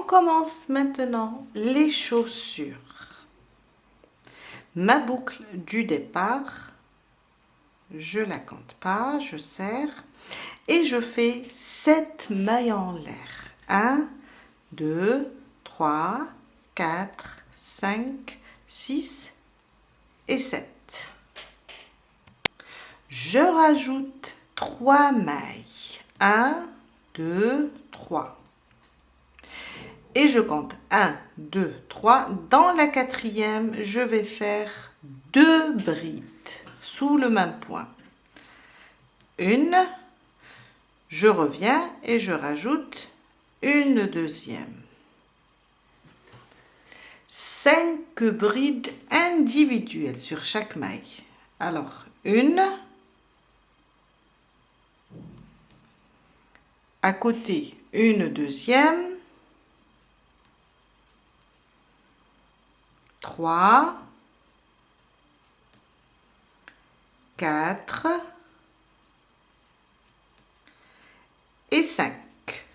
commence maintenant les chaussures. Ma boucle du départ, je la compte pas, je serre et je fais 7 mailles en l'air. 1, 2, 3, 4, 5, 6 et 7. Je rajoute 3 mailles. 1, 2, 3. Et je compte 1, 2, 3. Dans la quatrième, je vais faire 2 brides sous le même point. Une, je reviens et je rajoute une deuxième. 5 brides individuelles sur chaque maille. Alors, une, à côté, une deuxième, 3, 4 et 5.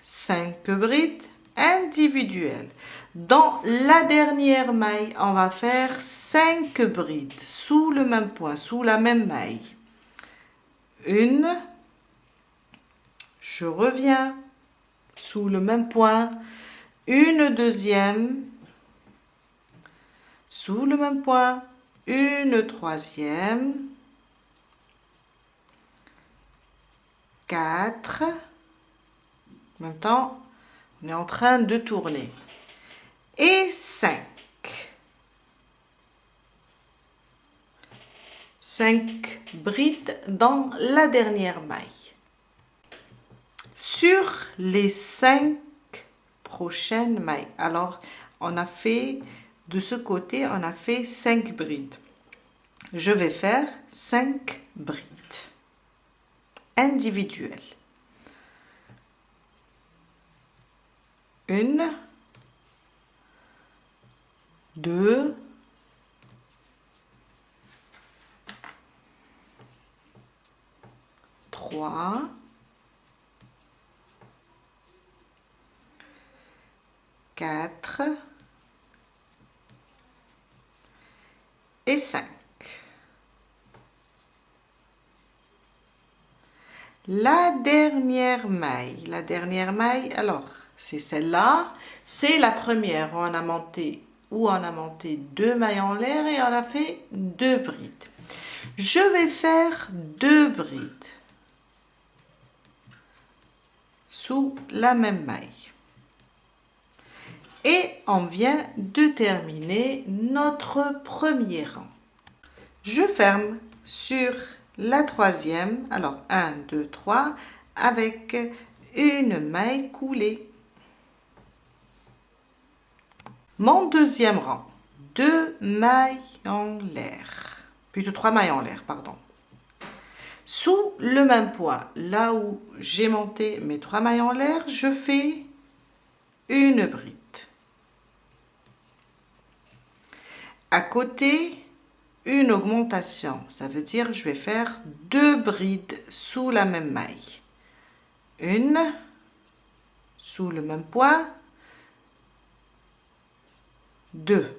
5 brides individuelles. Dans la dernière maille, on va faire 5 brides sous le même point, sous la même maille. Une, je reviens sous le même point, une deuxième, sous le même point, une troisième, 4, en même temps, on est en train de tourner, et 5. 5 brides dans la dernière maille. Sur les 5 prochaines mailles, alors on a fait, de ce côté, on a fait 5 brides. Je vais faire 5 brides individuelles. Une, 2, 3, 4 et 5. La dernière maille, alors c'est celle-là, c'est la première. On a monté 2 mailles en l'air et on a fait 2 brides. Je vais faire 2 brides sous la même maille. Et on vient de terminer notre premier rang. Je ferme sur la troisième, alors 1, 2, 3, avec une maille coulée. Mon deuxième rang, 2 mailles en l'air, plutôt 3 mailles en l'air, pardon. Sous le même point, là où j'ai monté mes 3 mailles en l'air, je fais une bride. À côté, une augmentation, ça veut dire je vais faire 2 brides sous la même maille. Une, sous le même point, 2.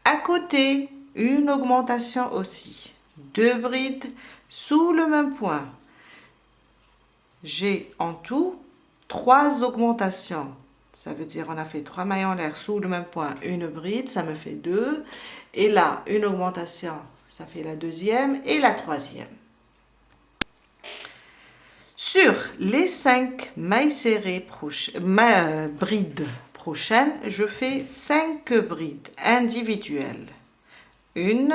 À côté, une augmentation aussi. 2 brides sous le même point. J'ai en tout 3 augmentations. Ça veut dire on a fait 3 mailles en l'air sous le même point, une bride, ça me fait 2. Et là, une augmentation, ça fait la deuxième et la troisième. Sur les 5 mailles serrées brides prochaines, je fais 5 brides individuelles. 1,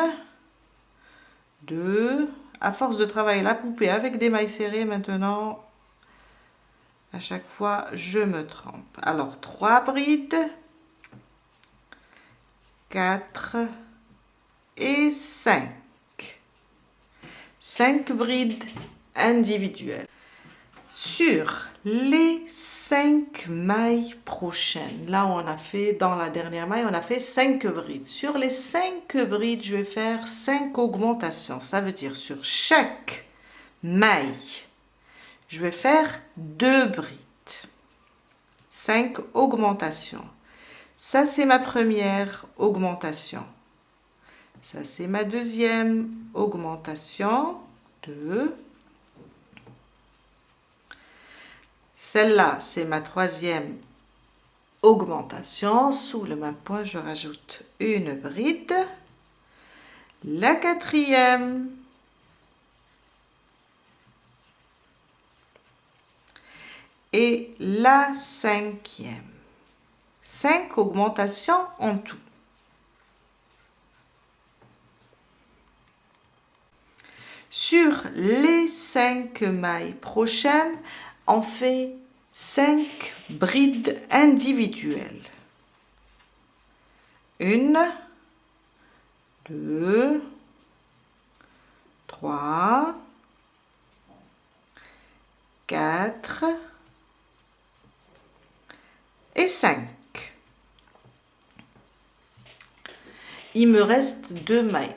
2, à force de travailler la poupée avec des mailles serrées, maintenant, à chaque fois, je me trompe. Alors, 3 brides, 4 et 5. 5 brides individuelles. Sur les 5 mailles prochaines, là où on a fait, dans la dernière maille, on a fait 5 brides. Sur les 5 brides, je vais faire 5 augmentations. Ça veut dire sur chaque maille, je vais faire 2 brides. 5 augmentations. Ça, c'est ma première augmentation. Ça, c'est ma deuxième augmentation. 2. Celle-là, c'est ma troisième augmentation. Sous le même point, je rajoute une bride. La quatrième. Et la cinquième. 5 augmentations en tout. Sur les 5 mailles prochaines, on fait 5 brides individuelles. 1, 2, 3, 4 et 5. Il me reste 2 mailles.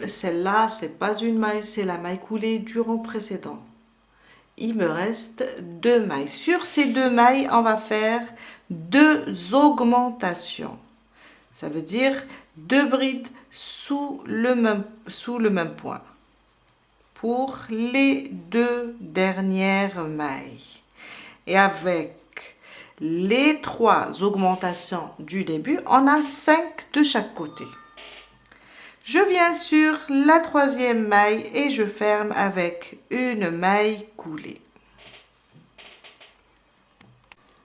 Celle-là, c'est pas une maille, c'est la maille coulée du rang précédent. Il me reste 2 mailles. Sur ces 2 mailles, on va faire 2 augmentations. Ça veut dire 2 brides sous le même point. Pour les 2 dernières mailles. Et avec les 3 augmentations du début, on a 5 de chaque côté. Je viens sur la troisième maille et je ferme avec une maille coulée.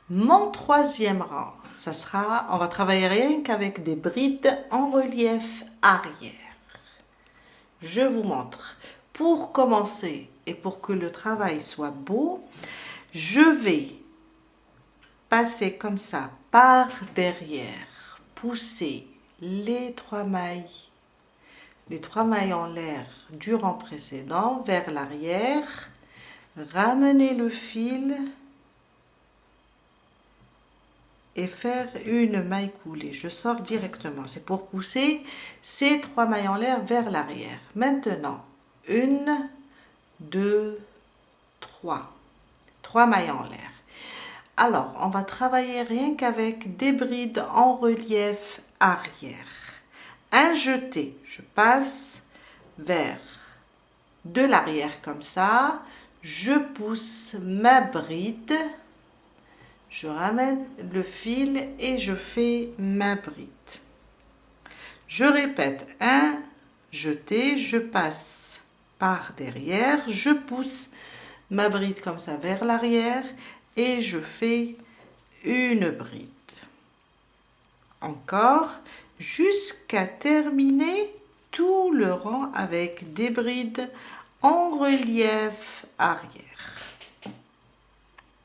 Mon troisième rang, ça sera, on va travailler rien qu'avec des brides en relief arrière. Je vous montre. Pour commencer et pour que le travail soit beau, je vais passer comme ça par derrière, pousser les 3 mailles en l'air du rang précédent vers l'arrière, ramener le fil et faire une maille coulée. Je sors directement, c'est pour pousser ces 3 mailles en l'air vers l'arrière. Maintenant, 1, 2, 3. 3 mailles en l'air. Alors, on va travailler rien qu'avec des brides en relief arrière. Un jeté, je passe vers de l'arrière comme ça, je pousse ma bride, je ramène le fil et je fais ma bride. Je répète, un jeté, je passe par derrière, je pousse ma bride comme ça vers l'arrière et je fais une bride. Encore, jusqu'à terminer tout le rang avec des brides en relief arrière.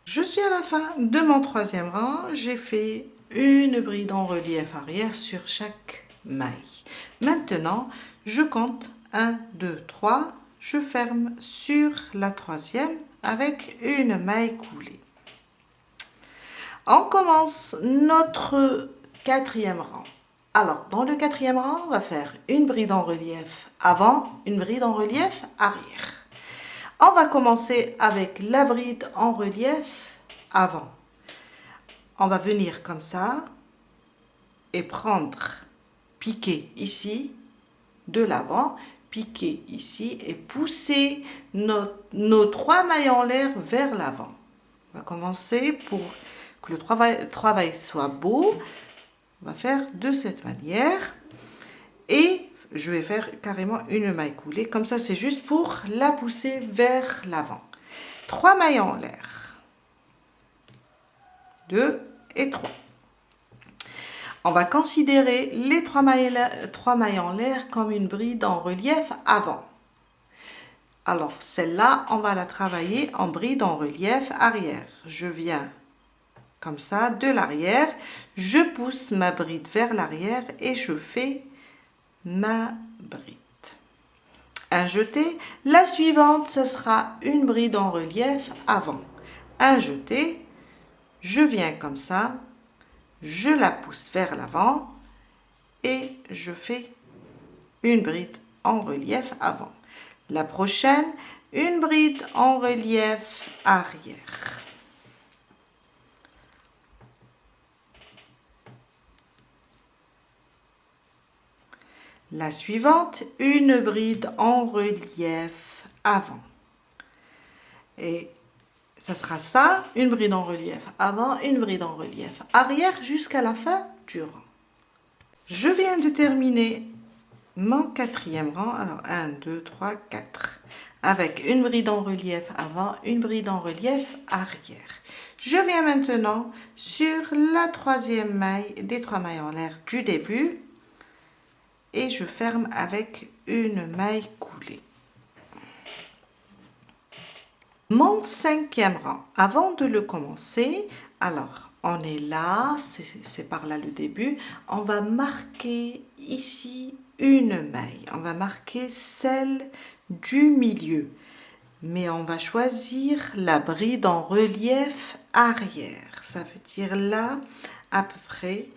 Je suis à la fin de mon troisième rang, j'ai fait une bride en relief arrière sur chaque maille. Maintenant, je compte 1, 2, 3, je ferme sur la troisième avec une maille coulée. On commence notre quatrième rang. Alors, dans le quatrième rang, on va faire une bride en relief avant, une bride en relief arrière. On va commencer avec la bride en relief avant. On va venir comme ça et prendre, piquer ici, de l'avant, piquer ici et pousser nos 3 mailles en l'air vers l'avant. On va commencer pour que le travail soit beau. On va faire de cette manière et je vais faire carrément une maille coulée. Comme ça, c'est juste pour la pousser vers l'avant. 3 mailles en l'air. 2 et 3. On va considérer les 3 mailles en l'air comme une bride en relief avant. Alors, celle-là, on va la travailler en bride en relief arrière. Je viens comme ça, de l'arrière, je pousse ma bride vers l'arrière et je fais ma bride. Un jeté, la suivante, ce sera une bride en relief avant. Un jeté, je viens comme ça, je la pousse vers l'avant et je fais une bride en relief avant. La prochaine, une bride en relief arrière. La suivante, une bride en relief avant. Et ça sera ça, une bride en relief avant, une bride en relief arrière jusqu'à la fin du rang. Je viens de terminer mon quatrième rang, alors 1, 2, 3, 4, avec une bride en relief avant, une bride en relief arrière. Je viens maintenant sur la troisième maille des 3 mailles en l'air du début et je ferme avec une maille coulée. Mon cinquième rang, avant de le commencer, alors on est là, c'est par là le début, on va marquer ici une maille, on va marquer celle du milieu, mais on va choisir la bride en relief arrière, ça veut dire là à peu près,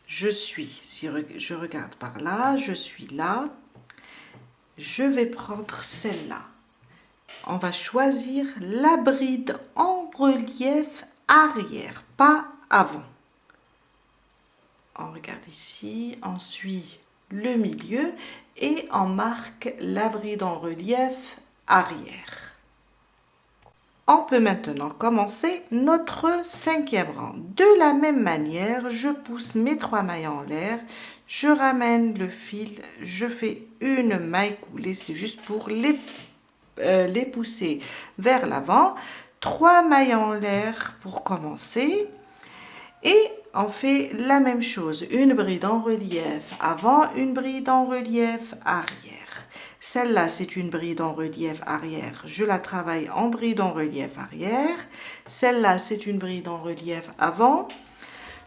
je suis, si je regarde par là, je suis là, je vais prendre celle-là. On va choisir la bride en relief arrière, pas avant. On regarde ici, on suit le milieu et on marque la bride en relief arrière. On peut maintenant commencer notre cinquième rang. De la même manière, je pousse mes 3 mailles en l'air, je ramène le fil, je fais une maille coulée, c'est juste pour les pousser vers l'avant, 3 mailles en l'air pour commencer et on fait la même chose, une bride en relief avant, une bride en relief arrière. Celle-là, c'est une bride en relief arrière, je la travaille en bride en relief arrière. Celle-là, c'est une bride en relief avant,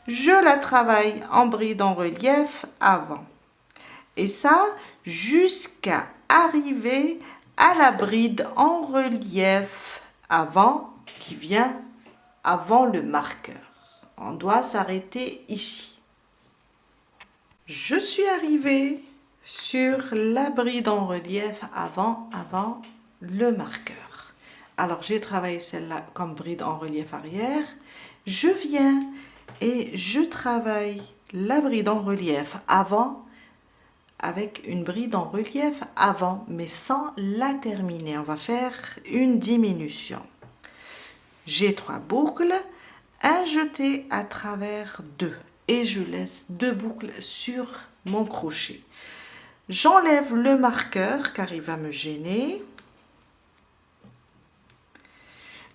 je la travaille en bride en relief avant. Et ça, jusqu'à arriver à la bride en relief avant, qui vient avant le marqueur. On doit s'arrêter ici. Je suis arrivée sur la bride en relief avant le marqueur. Alors, j'ai travaillé celle-là comme bride en relief arrière. Je viens et je travaille la bride en relief avant avec une bride en relief avant, mais sans la terminer. On va faire une diminution. J'ai 3 boucles, un jeté à travers 2 et je laisse 2 boucles sur mon crochet. J'enlève le marqueur car il va me gêner.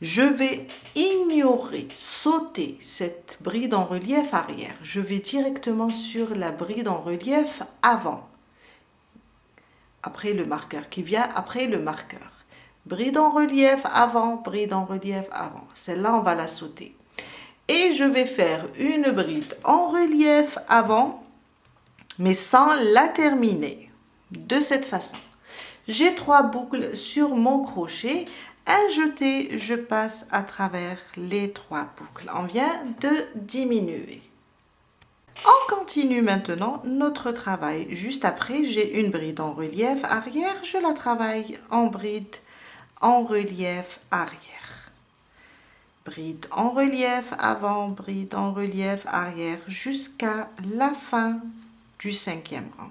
Je vais ignorer, sauter cette bride en relief arrière. Je vais directement sur la bride en relief avant. Après le marqueur, qui vient après le marqueur. Bride en relief avant, bride en relief avant. Celle-là, on va la sauter. Et je vais faire une bride en relief avant, mais sans la terminer. De cette façon. J'ai 3 boucles sur mon crochet. Un jeté, je passe à travers les 3 boucles. On vient de diminuer. On continue maintenant notre travail. Juste après, j'ai une bride en relief arrière. Je la travaille en bride en relief arrière. Bride en relief avant, bride en relief arrière jusqu'à la fin du 5e rang.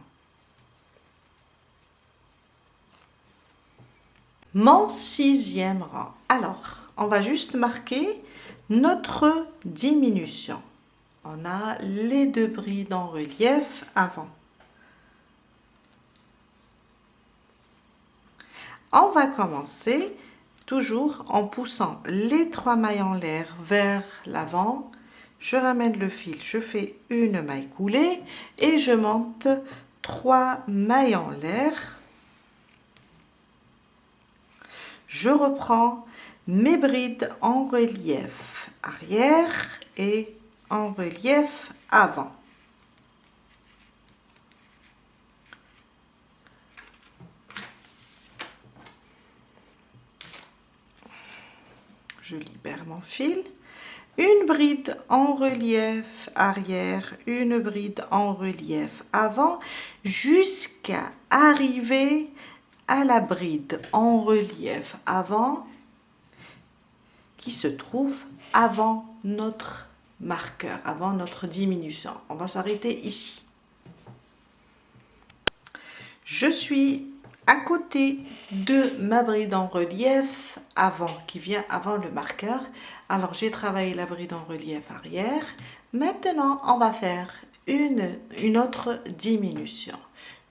Mon 6e rang. Alors, on va juste marquer notre diminution. On a les 2 brides en relief avant. On va commencer toujours en poussant les 3 mailles en l'air vers l'avant. Je ramène le fil, je fais une maille coulée et je monte 3 mailles en l'air. Je reprends mes brides en relief arrière et en relief avant. Je libère mon fil. Une bride en relief arrière, une bride en relief avant, jusqu'à arriver à la bride en relief avant qui se trouve avant notre marqueur, avant notre diminution. On va s'arrêter ici. Je suis à côté de ma bride en relief avant, qui vient avant le marqueur. Alors, j'ai travaillé la bride en relief arrière. Maintenant, on va faire une autre diminution.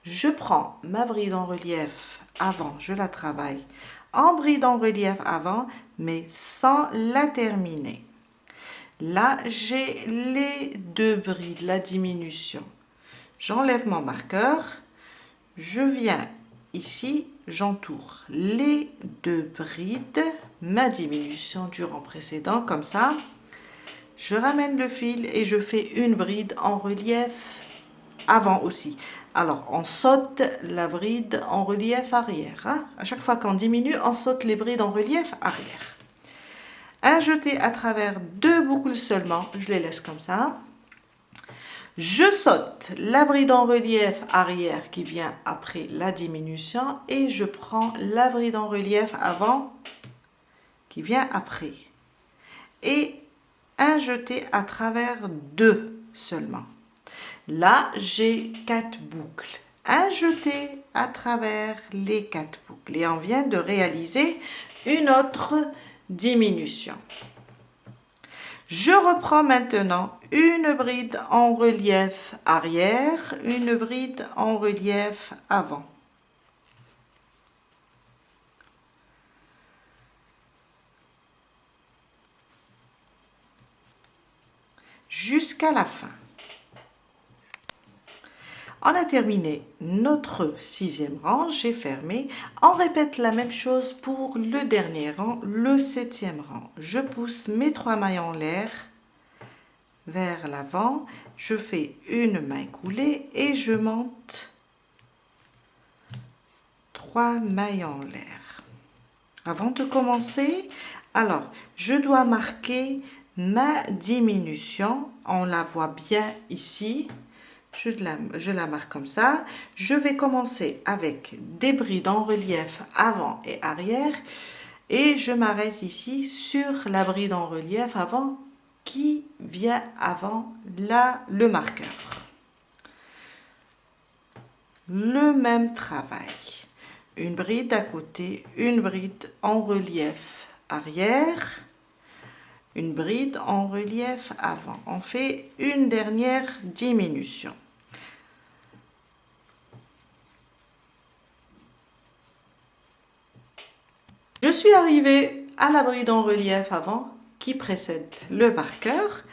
Je prends ma bride en relief avant, je la travaille en bride en relief avant, mais sans la terminer. Là, j'ai les deux brides, la diminution. J'enlève mon marqueur, je viens ici, j'entoure les deux brides, ma diminution du rang précédent, comme ça. Je ramène le fil et je fais une bride en relief avant aussi. Alors, on saute la bride en relief arrière. Hein? À chaque fois qu'on diminue, on saute les brides en relief arrière. Un jeté à travers deux boucles seulement, je les laisse comme ça. Je saute la bride en relief arrière qui vient après la diminution et je prends la bride en relief avant qui vient après. Et un jeté à travers deux seulement. Là, j'ai 4 boucles. Un jeté à travers les 4 boucles. Et on vient de réaliser une autre diminution. Je reprends maintenant une bride en relief arrière, une bride en relief avant. Jusqu'à la fin. On a terminé notre 6e rang, j'ai fermé. On répète la même chose pour le dernier rang, le 7e rang. Je pousse mes 3 mailles en l'air vers l'avant, je fais une maille coulée et je monte 3 mailles en l'air. Avant de commencer, alors je dois marquer ma diminution, on la voit bien ici. Je la marque comme ça. Je vais commencer avec des brides en relief avant et arrière. Et je m'arrête ici sur la bride en relief avant qui vient avant le marqueur. Le même travail. Une bride à côté, une bride en relief arrière. Une bride en relief avant. On fait une dernière diminution. Je suis arrivée à la bride en relief avant qui précède le marqueur.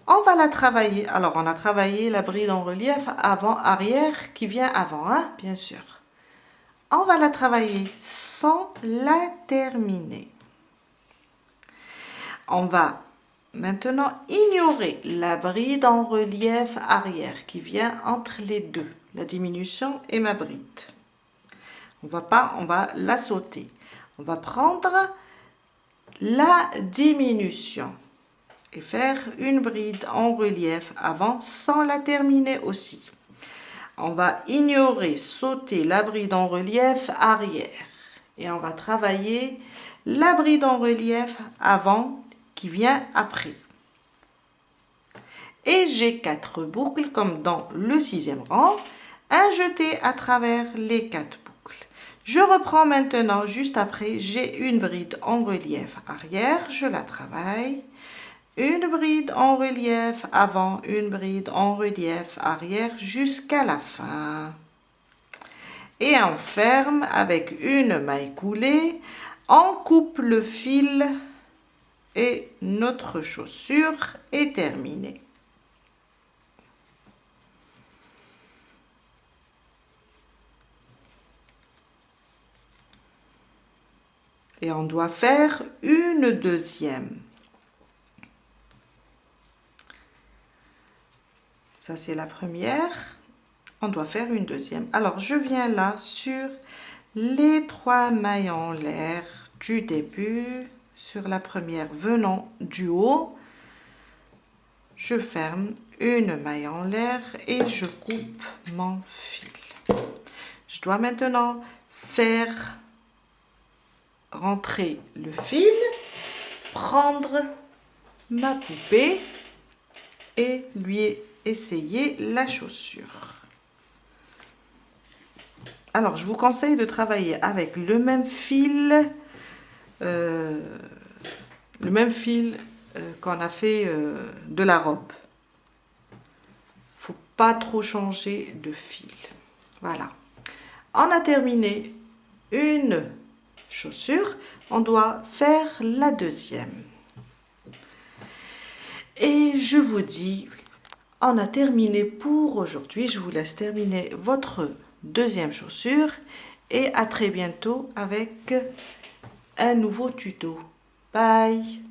On va la travailler. Alors, on a travaillé la bride en relief avant-arrière qui vient avant, hein, bien sûr. On va la travailler sans la terminer. On va maintenant ignorer la bride en relief arrière qui vient entre les deux, la diminution et ma bride. On va la sauter. On va prendre la diminution et faire une bride en relief avant sans la terminer aussi. On va ignorer, sauter la bride en relief arrière et on va travailler la bride en relief avant qui vient après. Et j'ai 4 boucles comme dans le 6e rang, un jeté à travers les 4 boucles. Je reprends maintenant, juste après, j'ai une bride en relief arrière, je la travaille. Une bride en relief avant, une bride en relief arrière jusqu'à la fin. Et on ferme avec une maille coulée, on coupe le fil et notre chaussure est terminée. Et on doit faire une deuxième. Ça, c'est la première. On doit faire une deuxième. Alors, je viens là sur les 3 mailles en l'air du début, sur la première venant du haut. Je ferme une maille en l'air et je coupe mon fil. Je dois maintenant faire rentrer le fil, prendre ma poupée et lui essayer la chaussure. Alors, je vous conseille de travailler avec le même fil, qu'on a fait de la robe. Faut pas trop changer de fil. Voilà. On a terminé une chaussure, on doit faire la deuxième. Et je vous dis, on a terminé pour aujourd'hui. Je vous laisse terminer votre deuxième chaussure et à très bientôt avec un nouveau tuto. Bye!